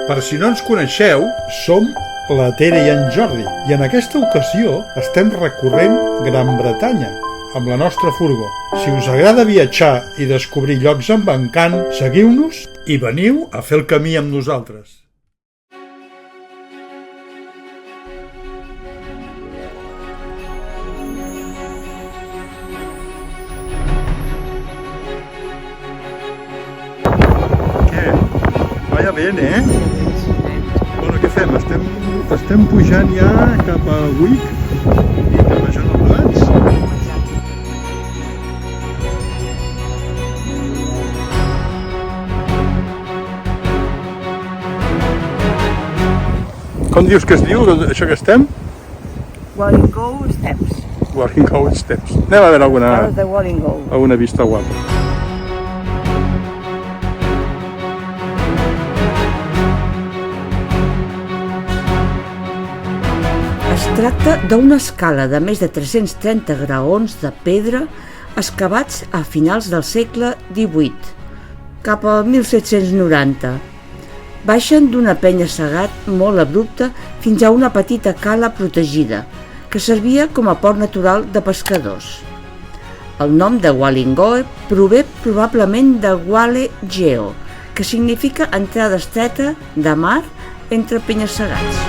Per si no ens coneixeu, som la Tere i en Jordi i en aquesta ocasió estem recorrent Gran Bretanya amb la nostra furgó. Si us agrada viatjar i descobrir llocs amb encant, seguiu-nos i veniu a fer el camí amb nosaltres. Vaya ben, Bueno, què fem? Estem pujant ja cap a Wick i cap a John O'Brats. Com dius que es diu, això que estem? Wallingo Steps. Wallingo Steps. Anem a veure alguna vista guapa. Es tracta d'una escala de més de 330 graons de pedra excavats a finals del segle XVIII, cap al 1790. Baixen d'una penya-segat molt abrupta fins a una petita cala protegida, que servia com a port natural de pescadors. El nom de Wallingoe prové probablement de Wale Geo, que significa entrada estreta de mar entre penya-segats.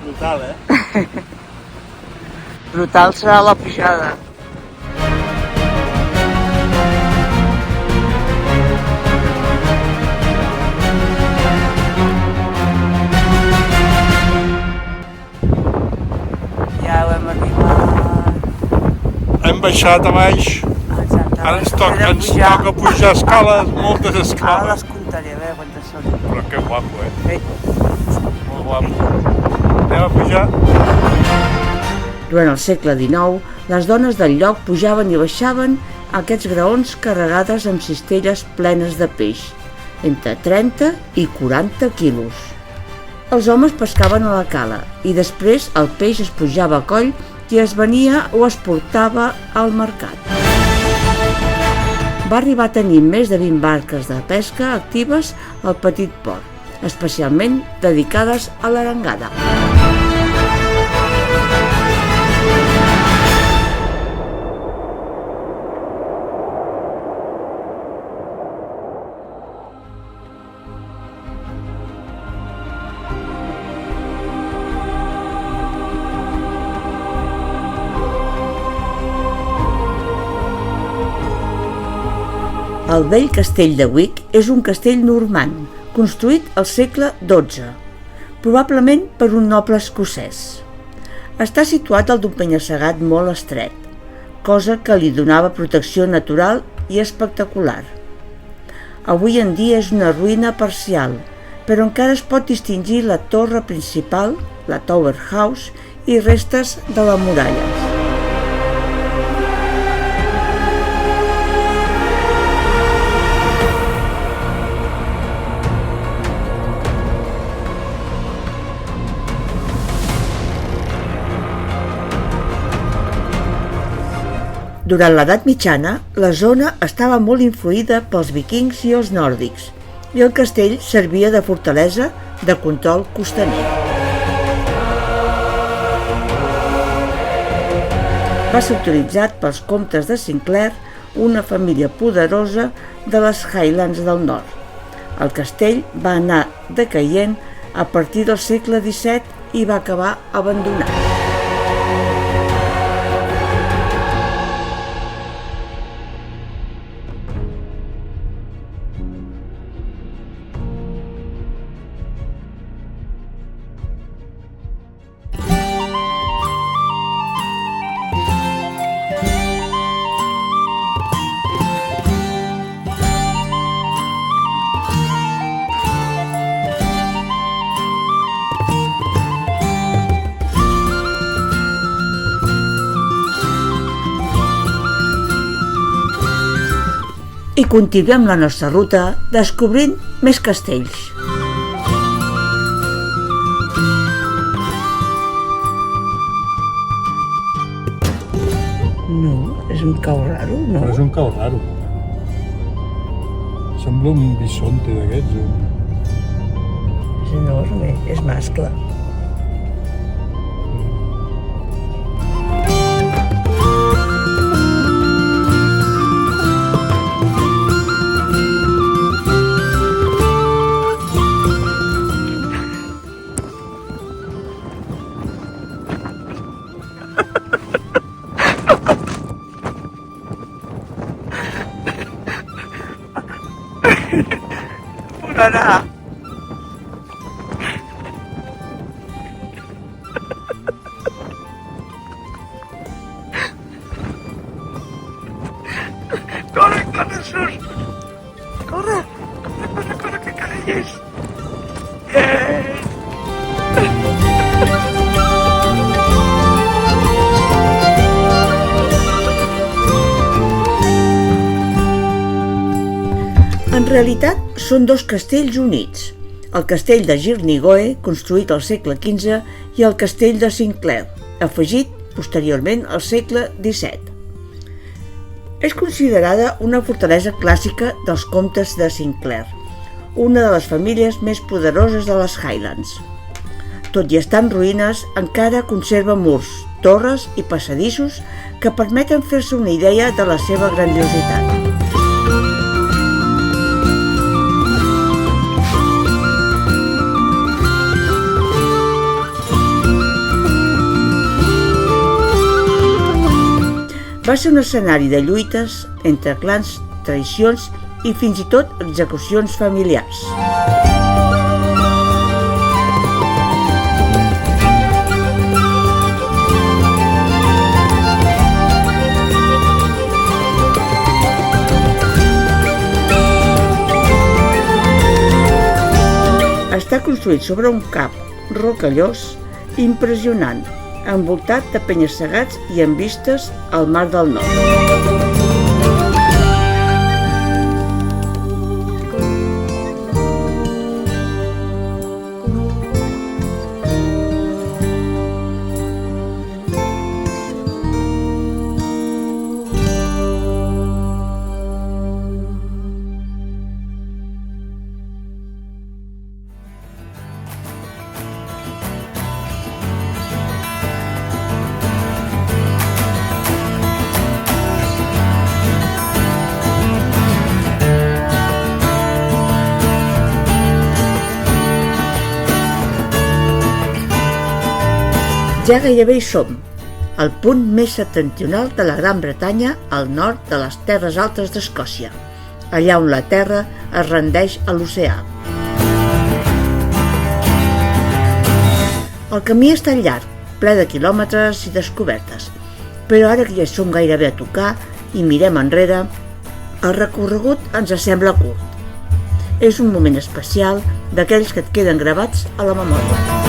Brutal, Brutal serà la pujada. Ja ho hem arribat. Hem baixat a baix. Ara ens toca pujar escales, moltes Ara escales. les comptaré, a veure quantes són. Però que guapo, Sí. Molt guapo. Anem a pujar. Durant el segle XIX, les dones del lloc pujaven i baixaven aquests graons carregades amb cistelles plenes de peix, entre 30 i 40 quilos. Els homes pescaven a la cala i després el peix es pujava a coll i es venia o es portava al mercat. Va arribar a tenir més de 20 barques de pesca actives al petit port, especialment dedicades a l'arengada. El vell castell de Wick és un castell normand, construït al segle XII, probablement per un noble escocès. Està situat al d'un penya-segat molt estret, cosa que li donava protecció natural i espectacular. Avui en dia és una ruïna parcial, però encara es pot distingir la torre principal, la Tower House, i restes de la muralla. Durant l'edat mitjana, la zona estava molt influïda pels vikings i els nòrdics, i el castell servia de fortalesa de control costaner. Va ser utilitzat pels comtes de Sinclair, una família poderosa de les Highlands del Nord. El castell va anar decaient a partir del segle XVII i va acabar abandonat. I continuem la nostra ruta descobrint més castells. No, és un cau raro, no? Però és un cau raro. Sembla un bisonte d'aquests. És enorme, és mascle. Ara. Corre, corre, sus. Corre, corre, que caralles. En realitat, són dos castells units, el castell de Girnigoe, construït al segle XV, i el castell de Sinclair, afegit posteriorment al segle XVII. És considerada una fortalesa clàssica dels comtes de Sinclair, una de les famílies més poderoses de les Highlands. Tot i estar en ruïnes, encara conserva murs, torres i passadissos que permeten fer-se una idea de la seva grandiositat. Va ser un escenari de lluites entre clans, traïcions i fins i tot execucions familiars. Està construït sobre un cap rocallós impressionant, envoltat de penya-segats i amb vistes al Mar del Nord. Ja gairebé hi som, al punt més septentrional de la Gran Bretanya, al nord de les terres altes d'Escòcia, allà on la terra es rendeix a l'oceà. El camí ha estat llarg, ple de quilòmetres i descobertes, però ara que ja som gairebé a tocar i mirem enrere, el recorregut ens sembla curt. És un moment especial d'aquells que et queden gravats a la memòria.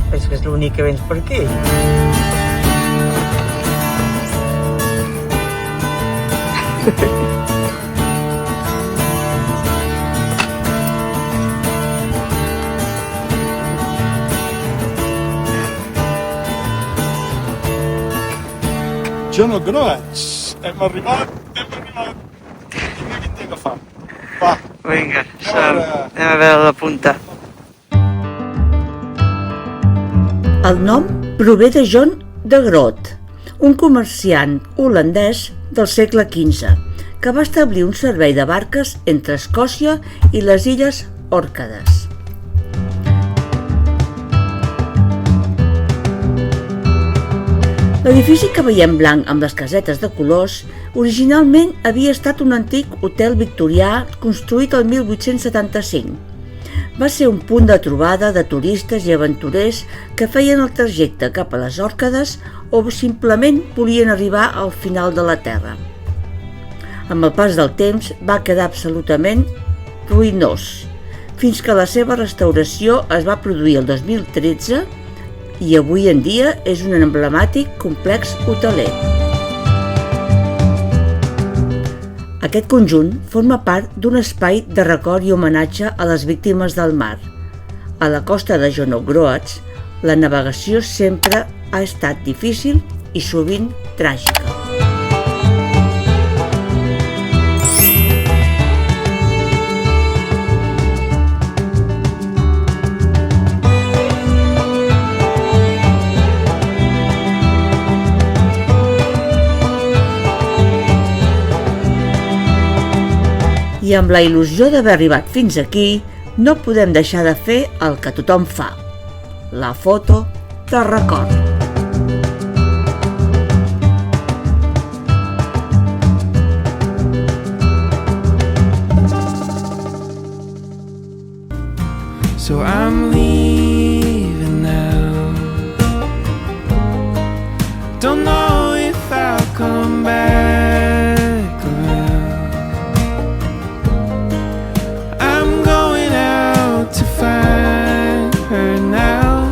És que és l'únic que vens per aquí. John O'Groats, hem arribat. Mira quin dia que fa. Va. Vinga, anem a veure la punta. El nom prové de John de Groot, un comerciant holandès del segle XV, que va establir un servei de barques entre Escòcia i les illes Òrcades. L'edifici que veiem blanc amb les casetes de colors originalment havia estat un antic hotel victorià construït el 1875. Va ser un punt de trobada de turistes i aventurers que feien el trajecte cap a les Òrcades o simplement volien arribar al final de la Terra. Amb el pas del temps va quedar absolutament ruïnós, fins que la seva restauració es va produir el 2013 i avui en dia és un emblemàtic complex hoteler. Aquest conjunt forma part d'un espai de record i homenatge a les víctimes del mar. A la costa de Zhonogrótsk, la navegació sempre ha estat difícil i sovint tràgica. I amb la il·lusió d'haver arribat fins aquí, no podem deixar de fer el que tothom fa, la foto de record. So I'm leaving now. Don't know if I'll come back around. I'm going out to find her now.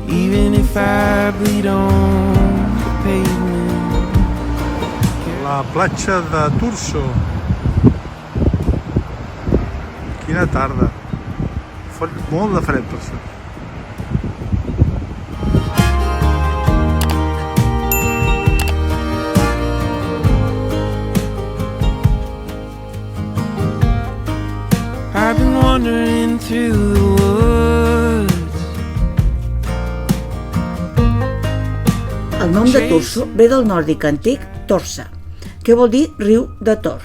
Even if I bleed on the pavement. La platja de Turso. Quina tarda. Fot molt de fred, per cert. I've been wandering through the woods. El nom de Turso ve del nòrdic antic Torsa, que vol dir riu de Tor.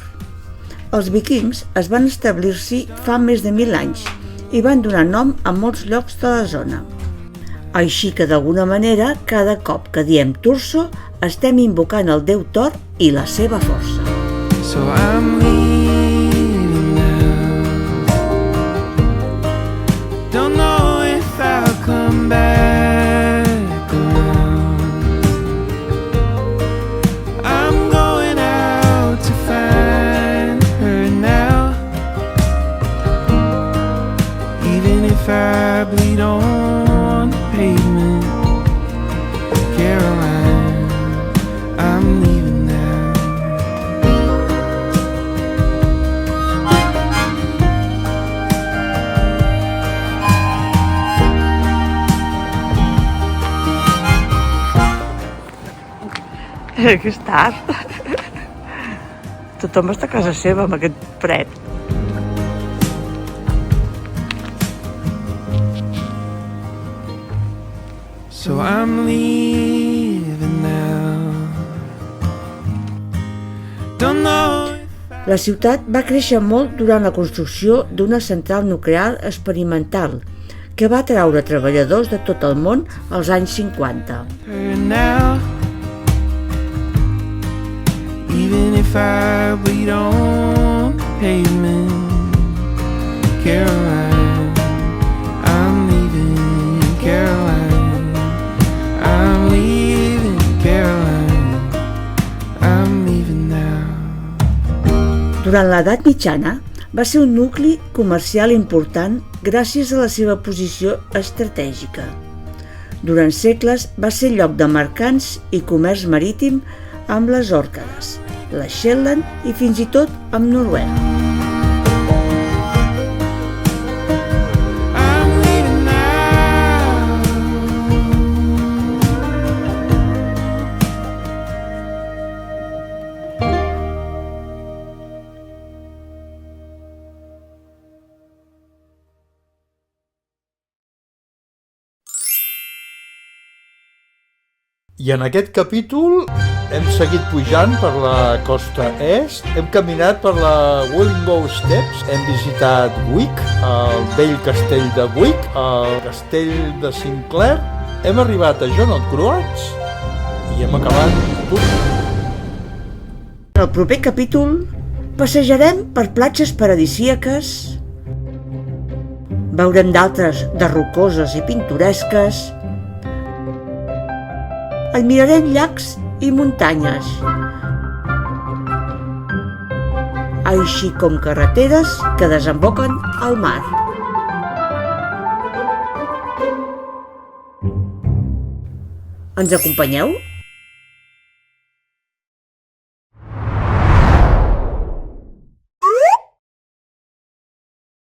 Els vikings es van establir-s'hi fa més de 1000 anys i van donar nom a molts llocs de la zona. Així que d'alguna manera, cada cop que diem Turso, estem invocant el déu Thor i la seva força. So I'm leaving now. Don't know if I'll come back around. I'm going out to find her now. Even if I bleed on the pavement, Caroline, I'm leaving now. Que és tard. Tothom està a casa seva amb aquest fred. So I'm leaving now. Don't know. La ciutat va créixer molt durant la construcció d'una central nuclear experimental que va atraure treballadors de tot el món als anys 50. Her now. Even if I bleed on the pavement, Caroline, I'm leaving, Caroline, I'm leaving, Caroline, I'm leaving now. Durant l'edat mitjana va ser un nucli comercial important gràcies a la seva posició estratègica. Durant segles va ser lloc de mercants i comerç marítim amb les Òrcades, les Shetland i fins i tot amb Noruega. I'm leaving now. I en aquest capítol hem seguit pujant per la costa est, hem caminat per la Willingbow Steps, hem visitat Wick, el vell castell de Wick, el castell de Sinclair, hem arribat a Zhonogrótsk i hem acabat a Turso. En el proper capítol passejarem per platges paradisíaques, veurem d'altres de rocoses i pintoresques, admirarem llacs i muntanyes, així com carreteres que desemboquen al mar. Ens acompanyeu